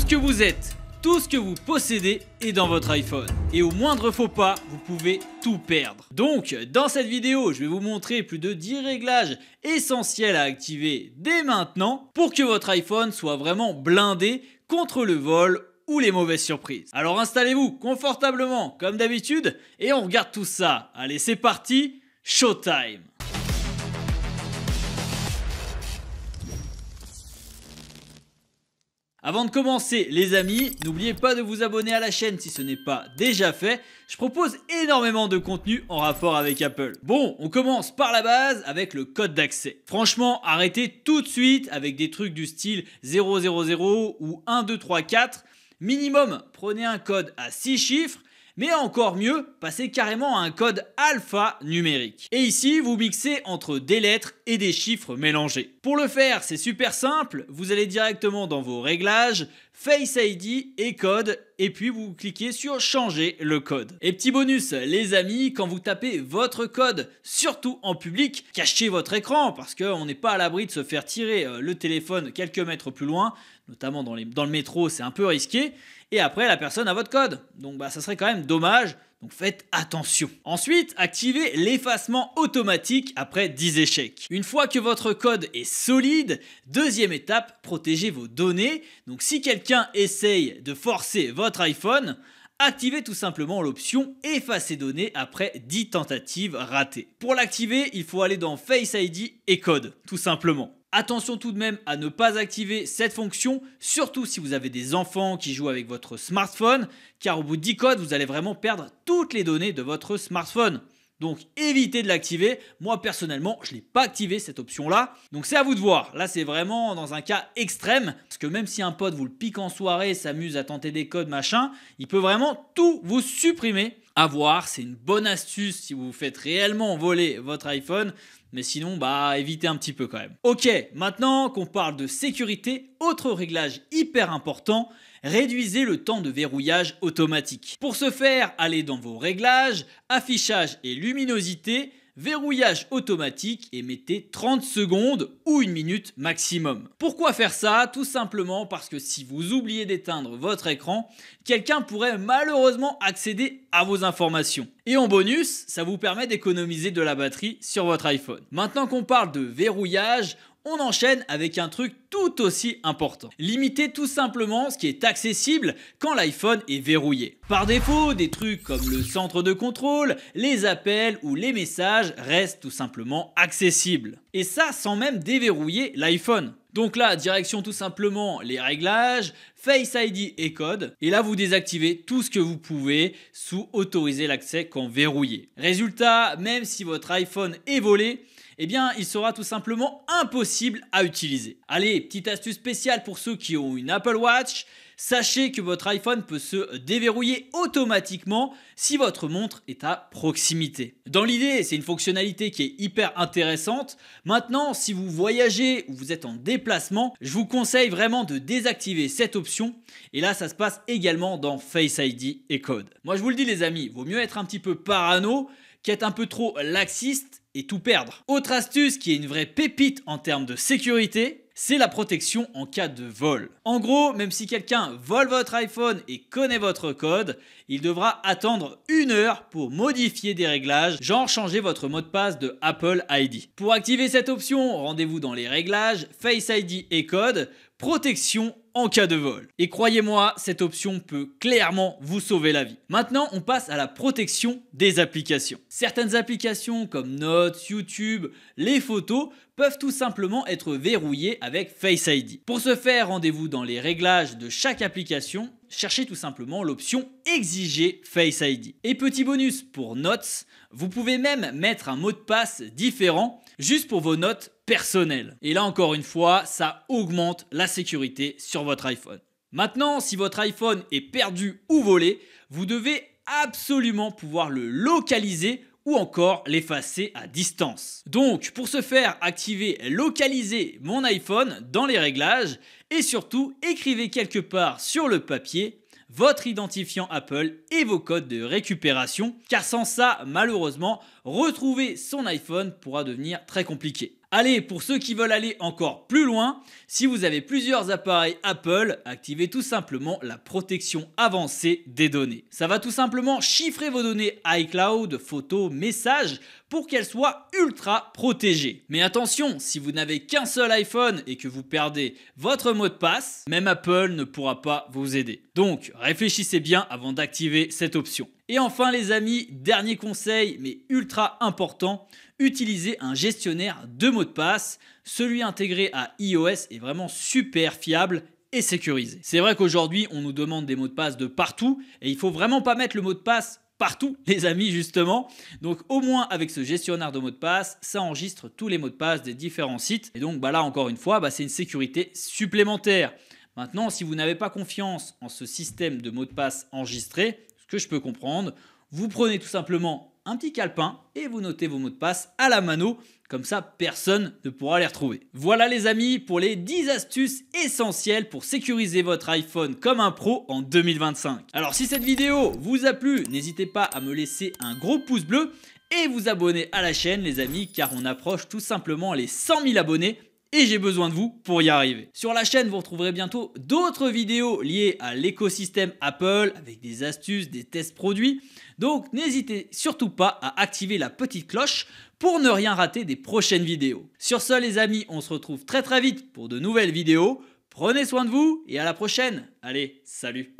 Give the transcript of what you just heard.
que vous êtes, tout ce que vous possédez est dans votre iPhone. Et au moindre faux pas, vous pouvez tout perdre. Donc, dans cette vidéo, je vais vous montrer plus de 10 réglages essentiels à activer dès maintenant pour que votre iPhone soit vraiment blindé contre le vol ou les mauvaises surprises. Alors installez-vous confortablement comme d'habitude et on regarde tout ça. Allez, c'est parti, showtime! Avant de commencer les amis, n'oubliez pas de vous abonner à la chaîne si ce n'est pas déjà fait. Je propose énormément de contenu en rapport avec Apple. Bon, on commence par la base avec le code d'accès. Franchement, arrêtez tout de suite avec des trucs du style 000 ou 1234. Minimum, prenez un code à 6 chiffres. Mais encore mieux, passez carrément à un code alpha numérique. Et ici, vous mixez entre des lettres et des chiffres mélangés. Pour le faire, c'est super simple. Vous allez directement dans vos réglages, Face ID et code, et puis vous cliquez sur changer le code. Et petit bonus, les amis, quand vous tapez votre code, surtout en public, cachez votre écran parce qu'on n'est pas à l'abri de se faire tirer le téléphone quelques mètres plus loin, notamment dans le métro, c'est un peu risqué. Et après, la personne a votre code. Donc ça serait quand même dommage. Donc faites attention. Ensuite, activez l'effacement automatique après 10 échecs. Une fois que votre code est solide, deuxième étape, protégez vos données. Donc si quelqu'un essaye de forcer votre iPhone, activez tout simplement l'option effacer données après 10 tentatives ratées. Pour l'activer, il faut aller dans Face ID et code, tout simplement. Attention tout de même à ne pas activer cette fonction, surtout si vous avez des enfants qui jouent avec votre smartphone, car au bout de 10 codes, vous allez vraiment perdre toutes les données de votre smartphone. Donc évitez de l'activer. Moi personnellement, je ne l'ai pas activé cette option-là. Donc c'est à vous de voir. Là, c'est vraiment dans un cas extrême, parce que même si un pote vous le pique en soirée, s'amuse à tenter des codes, machin, il peut vraiment tout vous supprimer. À voir, c'est une bonne astuce si vous vous faites réellement voler votre iPhone. Mais sinon, évitez un petit peu quand même. Ok, maintenant qu'on parle de sécurité, autre réglage hyper important, réduisez le temps de verrouillage automatique. Pour ce faire, allez dans vos réglages, affichage et luminosité, verrouillage automatique et mettez 30 secondes ou 1 minute maximum. Pourquoi faire ça? Tout simplement parce que si vous oubliez d'éteindre votre écran, quelqu'un pourrait malheureusement accéder à vos informations. Et en bonus, ça vous permet d'économiser de la batterie sur votre iPhone. Maintenant qu'on parle de verrouillage, on enchaîne avec un truc tout aussi important. Limitez tout simplement ce qui est accessible quand l'iPhone est verrouillé. Par défaut, des trucs comme le centre de contrôle, les appels ou les messages restent tout simplement accessibles. Et ça sans même déverrouiller l'iPhone. Donc là, direction tout simplement les réglages, Face ID et code. Et là, vous désactivez tout ce que vous pouvez sous autoriser l'accès quand verrouillé. Résultat, même si votre iPhone est volé, eh bien, il sera tout simplement impossible à utiliser. Allez, petite astuce spéciale pour ceux qui ont une Apple Watch. Sachez que votre iPhone peut se déverrouiller automatiquement si votre montre est à proximité. Dans l'idée, c'est une fonctionnalité qui est hyper intéressante. Maintenant, si vous voyagez ou vous êtes en déplacement, je vous conseille vraiment de désactiver cette option. Et là, ça se passe également dans Face ID et code. Moi, je vous le dis les amis, vaut mieux être un petit peu parano qu'être un peu trop laxiste et tout perdre. Autre astuce qui est une vraie pépite en termes de sécurité, c'est la protection en cas de vol. En gros, même si quelqu'un vole votre iPhone et connaît votre code, il devra attendre 1 heure pour modifier des réglages, genre changer votre mot de passe de Apple ID. Pour activer cette option, rendez-vous dans les réglages, Face ID et code, protection en cas de vol. Et croyez-moi, cette option peut clairement vous sauver la vie. Maintenant, on passe à la protection des applications. Certaines applications comme Notes, YouTube, les photos peuvent tout simplement être verrouillées avec Face ID. Pour ce faire, rendez-vous dans les réglages de chaque application, cherchez tout simplement l'option Exiger Face ID. Et petit bonus pour Notes, vous pouvez même mettre un mot de passe différent juste pour vos notes personnelles. Et là encore une fois, ça augmente la sécurité sur votre iPhone. Maintenant, si votre iPhone est perdu ou volé, vous devez absolument pouvoir le localiser ou encore l'effacer à distance. Donc pour ce faire, activez localiser mon iPhone dans les réglages et surtout écrivez quelque part sur le papier votre identifiant Apple et vos codes de récupération, car sans ça, malheureusement, retrouver son iPhone pourra devenir très compliqué. Allez, pour ceux qui veulent aller encore plus loin, si vous avez plusieurs appareils Apple, activez tout simplement la protection avancée des données. Ça va tout simplement chiffrer vos données iCloud, photos, messages pour qu'elles soient ultra protégées. Mais attention, si vous n'avez qu'un seul iPhone et que vous perdez votre mot de passe, même Apple ne pourra pas vous aider. Donc réfléchissez bien avant d'activer cette option. Et enfin les amis, dernier conseil mais ultra important, utilisez un gestionnaire de mots de passe. Celui intégré à iOS est vraiment super fiable et sécurisé. C'est vrai qu'aujourd'hui on nous demande des mots de passe de partout et il faut vraiment pas mettre le mot de passe partout les amis justement. Donc au moins avec ce gestionnaire de mots de passe, ça enregistre tous les mots de passe des différents sites. Et donc là encore une fois, c'est une sécurité supplémentaire. Maintenant, si vous n'avez pas confiance en ce système de mots de passe enregistré, ce que je peux comprendre, vous prenez tout simplement un petit calepin et vous notez vos mots de passe à la mano, comme ça personne ne pourra les retrouver. Voilà les amis pour les 10 astuces essentielles pour sécuriser votre iPhone comme un pro en 2025. Alors si cette vidéo vous a plu, n'hésitez pas à me laisser un gros pouce bleu et vous abonner à la chaîne les amis, car on approche tout simplement les 100 000 abonnés. Et j'ai besoin de vous pour y arriver. Sur la chaîne, vous retrouverez bientôt d'autres vidéos liées à l'écosystème Apple avec des astuces, des tests produits. Donc n'hésitez surtout pas à activer la petite cloche pour ne rien rater des prochaines vidéos. Sur ce les amis, on se retrouve très vite pour de nouvelles vidéos. Prenez soin de vous et à la prochaine. Allez, salut!